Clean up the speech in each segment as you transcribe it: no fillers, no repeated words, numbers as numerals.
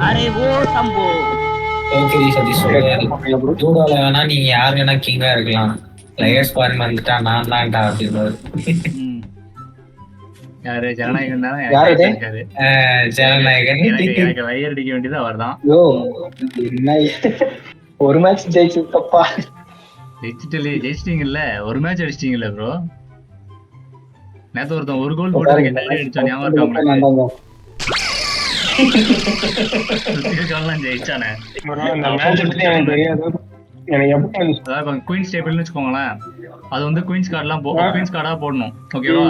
Array ஓ Shambho. Okay Satish சொல்றாரு. ஜூடோல வேணா நீங்க யார் வேணா கிங்கா இருக்கலாம். லையர்ஸ் ஃபார்ம் வந்துட்டா நான் தான்டா அப்படின்றது. யாரு ஜனநாயகன் தானே? ஜனநாயகன் எனக்கு லையர் அடிக்க வேண்டியது அவர் தான். ஒரு மேட்ச் ஜெயிச்சுப்பா. ஜெயிச்சிட்டீங்கல்ல, ஒரு மேட்ச் அடிச்சிட்டீங்கல்ல ப்ரோ. நேத்து ஒருத்தன் ஒரு கோல் போட்டு அடிச்சான், ஞாபகம் இருக்கா? ஜெயிச்சானே. குயின்ஸ் டேபிள்னு வச்சுக்கோங்களேன், அது வந்து குயின்ஸ் கார்டெல்லாம் குயின்ஸ் கார்டா போடணும். ஓகேவா?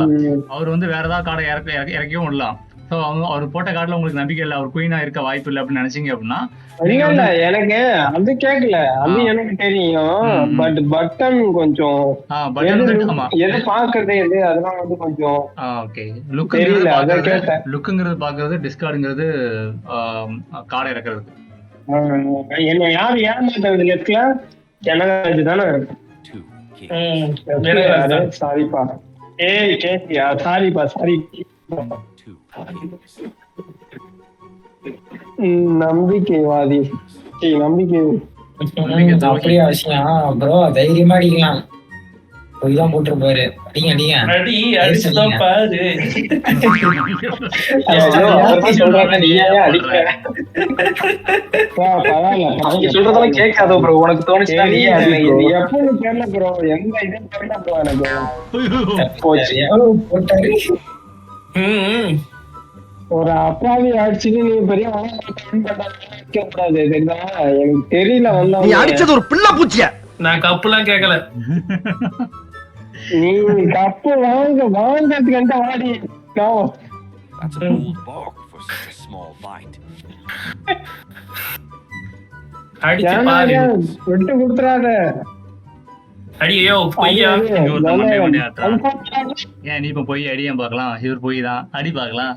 அவர் வந்து வேற ஏதாவது கார்டை இறக்கவும் விடலாம். ஸோ அவங்க அவர் போட்ட கார்டில் உங்களுக்கு நம்பிக்கை இல்லை, அவர் குயினா இருக்க வாய்ப்பு இல்லை அப்படின்னு நினைச்சீங்க அப்படின்னா இல்ல எனக்கு அது கேட்கல, அது எனக்கு தெரியும். பட் பட்டன் கொஞ்சம் எது பாக்குறது எது அதெல்லாம் வந்து கொஞ்சம் ஓகே. லுக்குங்கிறது பாக்குறது, டிஸ்கார்டுங்கிறது கார்டை இறக்குறது. என்ன யாரு ஏமாத்துறது லெஃப்ட்ல ஜனநாயகம் தானே. சாரிப்பா. ஏய் கேட்டியா? சாரிப்பா சாரி. நம்பிக்கைவாதி நம்பிக்கை அப்படியே அவசியம் ப்ரோ. தைரியமா அடிக்கலாம். போய்தான் போட்டுருப்பாரு. அடிங்க அடிங்க பாரு. சொல்றதெல்லாம் கேட்காத ப்ரோ. உனக்கு தோணுச்சுன்னா எப்பவும் தெரியல ப்ரோ. எந்த இதுவும் தெரியல ப்ரோ எனக்கு. ஒரு அப்பாவி அடிச்சுட்டு நீ பெரிய கூடாது. எனக்கு தெரியல. வந்தா நீ அடிச்சது ஒரு பிள்ளை பூச்சிய. நான் கப்புலாம் கேட்கல. நீ கப்பு வாங்கிறதுக்கு வாடி. விட்டு கொடுத்துறாத. அடியோ பொய்யா? ஏன் நீ இப்ப பொய் அடிய பாக்கலாம்? இவர் பொய் தான் அடி பாக்கலாம்.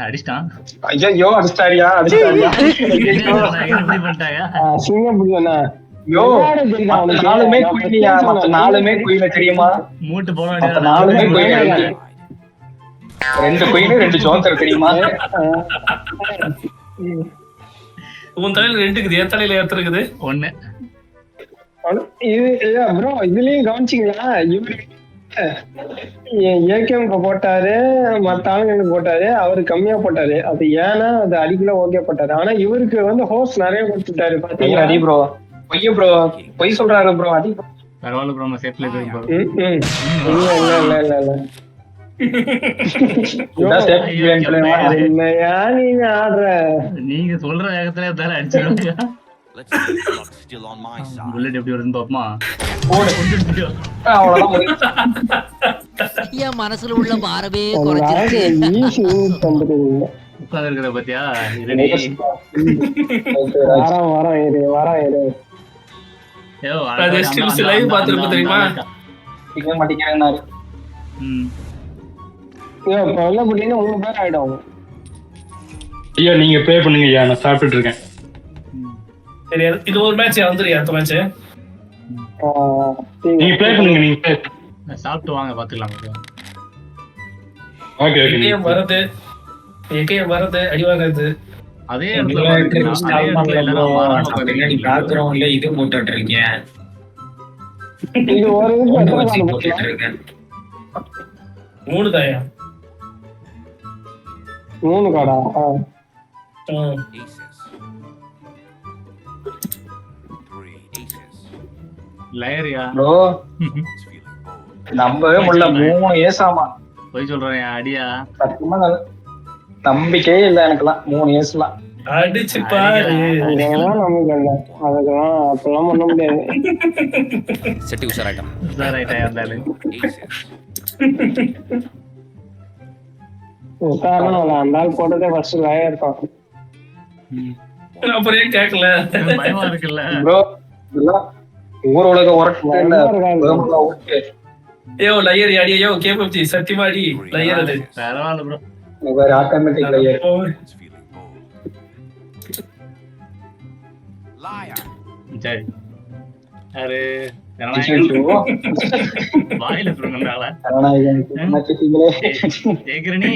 அடிச்சிட்டான். ஐயோ அடிச்சிட்டாரியா? எப்படி பண்ணிட்டாங்க? சிங்கம் புரியனா? நாலுமே குயிலியா? மத்த நாலுமே குயில தெரியுமா? மூட்டு போட வேண்டியது. நாலுமே குயில. ரெண்டு குயின் ரெண்டு ஜோக்கர் தெரியுமா? உன் தலையில ரெண்டுக்குது, என் தலையில ஏத்துருக்குது ஒண்ணு. இது ப்ரோ இதுலயும் கவனிச்சிங்களா? இவரு ஏகேஎம் போட்டாரு, மத்த ஆளுங்களுக்கு போட்டாரு, அவரு கம்மியா போட்டாரு. அது ஏன்னா அது அடிக்கல ஓகே போட்டாரு. ஆனா இவருக்கு வந்து ஹோஸ் நிறைய கொடுத்துட்டாரு. பாத்தீங்களா? அடி ப்ரோ பொய்ய ப்ரோ பொய் சொல்றாரு ப்ரோ. அடி பரவாயில்ல ப்ரோ, நம்ம சேஃப்ல இருக்கோம் ப்ரோ. நீங்க சொல்ற வேகத்துல தான அடிச்சிருக்கீங்க. புல்லட் எப்படி வருதுன்னு பாப்போமா? என் மனசுல உள்ள பாரவே குறைஞ்சிருச்சு. உட்கார்ந்து இருக்கிறத பத்தியா? ஐயா நீங்க ப்ளே பண்ணுங்க. ஐயா நான் சாப்பிட்டுட்டு இருக்கேன். சரி இது ஒரு மேட்ச் வந்துருயா? அடுத்த மேட்ச் நீங்க ப்ளே பண்ணுங்க. நீங்க ப்ளே சாப்பிட்டு வாங்க பாத்துக்கலாம். Okay okay. ஏகேஎம் வரது, ஏகேஎம் வரது, அடி வாங்குறது. அதே இடத்துல பேக்ரவுண்ட்ல இது போட்டுட்டு இருக்கேன். இது ஒரு போட்டுட்டு இருக்கேன். 3 தாயா? 3 காடா? லயரியா ப்ரோ நம்பவே முடியல. 3 ஏசாமா போய் சொல்றேன். அடியா சத்தியமா நம்பிக்கையே இல்ல எனக்குலாம். 3 ஏஸ்லாம் அடிச்சு பாரு. அதெல்லாம் அப்பெல்லாம் பண்ண முடியாது. செட்டி உஷாராயிட்டான். அந்த ஆள் போட்டதே ஃபர்ஸ்ட் லாயா இருக்கும். அப்படியே கேட்கல. பயமா இருக்குல்ல ப்ரோ. ஊர் உலக உரட்டு. ஏ லயர் அடியோ கேபப்ஜி சத்தியமாடி லயர். அது பரவாயில்ல ப்ரோ. வேற ஆட்டோமேட்டிக் லயர். சரி அரே வாயில புடுங்கனால ஜெயகிரணி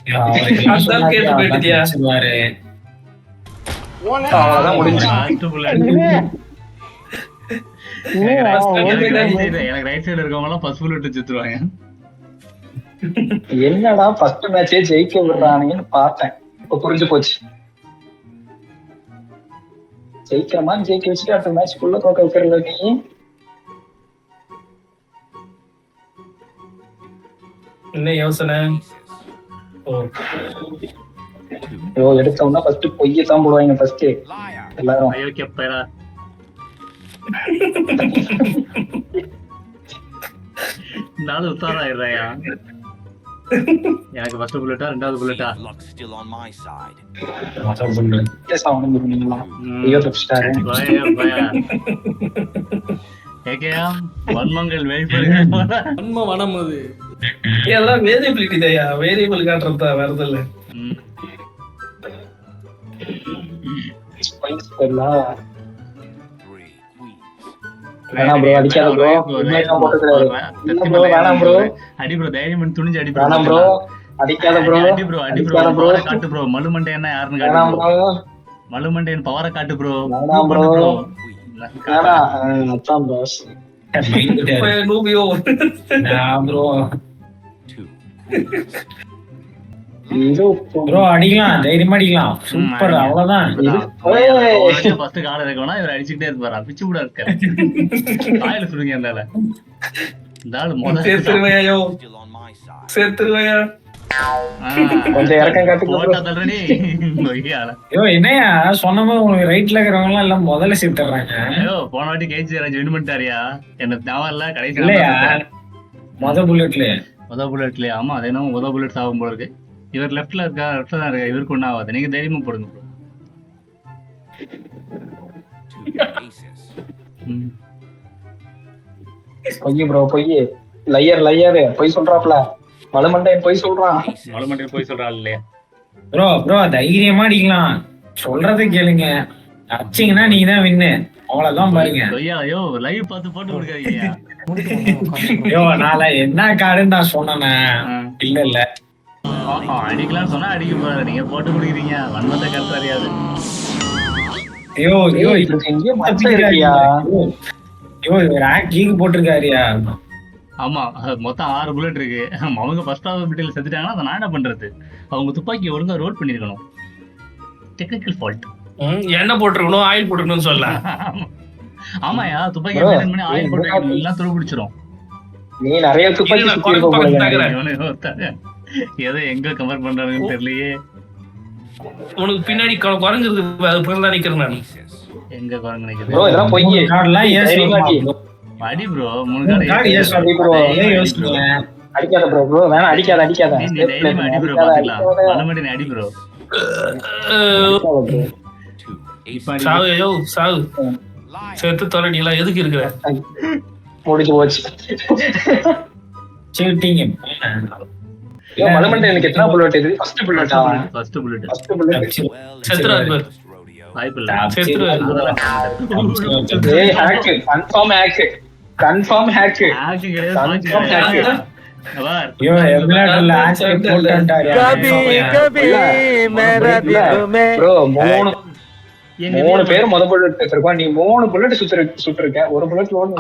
அதான் கேட்டு போயிட்டியா? அவ்வளவுதான் முடிஞ்சு. Last bullet. எனக்கு ரைட் சைடு இருக்கவங்க எல்லாம் ஃபர்ஸ்ட் புல்லட் சுத்துவாங்க. என்னடா ஃபர்ஸ்ட் மேட்சே ஜெயிக்க விடுறானுங்கன்னு பார்த்தேன். இப்ப புரிஞ்சு போச்சு. ஜெயிக்கிற மாதிரி ஜெயிக்க வச்சுட்டு அடுத்த மேட்ச் ஃபுல்லா தோக்க வைக்கிறல நீ. என்ன யோசனை? ஐயோ எடுத்தோம்னா ஃபர்ஸ்ட் பொய்யை தான் போடுவாங்க ஃபர்ஸ்ட் எல்லாரும். ஐயோ கெப்பரா. நாலு உத்தாராயிடுறாயா. எனக்கு ஃபர்ஸ்ட் புல்லட்டா ரெண்டாவது புல்லட்டா? ஐயோ தப்பிச்சிட்டாரு. ஏகேஎம் வன்மங்கள் வெளிப்படுங்க. வன்ம வனம் அது. எல்லாம் வேரியபிலிட்டி தாயா, வேரியபிள் காட்டுறதா வருது இல்ல. வேணாம் ப்ரோ, அடிக்காத ப்ரோ. உண்மையா போட்டுக்கறாரு. ப்ரோ வேணாம் ப்ரோ. அடி ப்ரோ, தைரியம் துணிஞ்சு அடி ப்ரோ. வேணாம் ப்ரோ, அடிக்காத ப்ரோ. அடி ப்ரோ, அடி ப்ரோ. பவர காட்டு ப்ரோ. மலுமண்டையனா யாருன்னு காட்டு வேணாம் ப்ரோ. ப்ரோ. மலுமண்டையன் பவர காட்டு ப்ரோ. வேணாம் ப்ரோ. வேணாம் அதான் பாஸ். நூபியோ ப்ரோ இது ப்ரோ அடிக்கலாம், தைரியமா அடிக்கலாம். சூப்பர், அவ்வளவுதான். ஃபர்ஸ்ட் கால இருக்கவனா இவர் அடிச்சுக்கிட்டே இருப்பாரா? பிச்சு கூட இருக்க காயில சொல்லுங்க. இந்த ஆளு முதல்ல சேர்த்துருவையோ, சேர்த்துருவையா. கொஞ்சம் இறக்கம் காட்டுங்க போட்டா தள்ளுறடி. ஐயோ என்னையா சொன்னமா உங்களுக்கு ரைட்ல இருக்கிறவங்க எல்லாம் முதல்ல சேர்த்துறாங்க. ஐயோ போன வாட்டி கேஜி ராஜ் வின் பண்ணிட்டாரியா? எனக்கு ஞாபகம் இல்ல. கடைசி இல்லையா புல்லட்ல புல்லட்லயா? ஆமா அதே என்ன புல்லட் ஆகும் போல இருக்கு. இவர் லெஃப்ட்ல இருக்கா, லெஃப்ட்ல தான் இருக்கா. இவருக்கு ஒன்னும் ஆகாது. நீங்க தைரியமா போடுங்க ப்ரோ. பொய் ப்ரோ, பொய். லையர் பொய் சொல்றாப்ல. மலமண்டையன் பொய் சொல்றான். மலமண்டையன் பொய் சொல்றாள் இல்லையா? ப்ரோ தைரியமா அடிக்கலாம். சொல்றதை கேளுங்க. அடிச்சீங்கன்னா நீங்க தான் வின்னு. அவ்வளவுதான் பாருங்க. ஐயோ லைவ் பார்த்து போட்டு கொடுக்காதீங்க. ஐயோ நான் என்ன கார்டுன்னு நான் சொன்னேன். இல்ல அடிக்கலாம்னு சொன்னா அடிக்க போறாரு. நீங்க போட்டு கொடுக்குறீங்க. வன்மத்தை கருத்து அறியாது. ஐயோ எங்கேயோ மச்சம் இருக்கியா? ஐயோ இவர் ஆக்டிங் போட்டிருக்காருயா. ஆமா மொத்தம் 6 புல்லட் இருக்கு. அவங்க ஃபர்ஸ்ட் ஹாஸ்பிட்டல் செத்துட்டாங்கன்னா அதை நான் என்ன பண்றது? அவங்க துப்பாக்கி ஒழுங்கா ரோல் பண்ணிருக்கணும். Technical fault. எண்ணெய் போட்டுருக்கணும், ஆயில் போட்டுருக்கணும்னு சொல்லலாம். ஆமாயா, துப்பாக்கி மெயின்டைன் பண்ணி ஆயில் போட்டு எல்லாம் துரு பிடிச்சிரும். நீ நிறைய துப்பாக்கி சுத்தி இருக்க போல. ஏதோ எங்க கம்பேர் பண்றாங்கன்னு தெரியலையே. உனக்கு பின்னாடி குரங்கு அது பிறகு தான் நிக்கிறேன் நான். எங்க குரங்கு நிக்குது ப்ரோ? இதெல்லாம் பொய். கார்டுலாம் ஏன் அடி ப்ரோ. 3 கார்டு ஏன் சொல்றீங்க ப்ரோ? யோசிங்க. அடிக்காத ப்ரோ. ப்ரோ வேணா, அடிக்காத. நீ தைரியமா அடி ப்ரோ. பாத்துக்கலாம். மலமண்டையன் அடி ப்ரோ. சாவு, ஐயோ சாவு. சேர்த்து தொலைடி எல்லாம் எதுக்கு இருக்கிற? முடிஞ்சு போச்சு. சீட்டிங். மலமண்டையனுக்கு எத்தனை புல்லட் இது? ஃபர்ஸ்ட் புல்லட்டா? First bullet. First bullet. செத்துறாரு. வாய்ப்பு இல்ல. ஏய் ஹேக், கன்ஃபார்ம் ஹேக். ஐயோ எம்ப்ளாய்ல ஆக்ட் போட்டான்டாரியா. ப்ரோ 3 பேர் புல்லட் எடுத்துறோம். நீ 3 புல்லட் சுட்டுருக்க. ஒரு புல்லட் லோன்.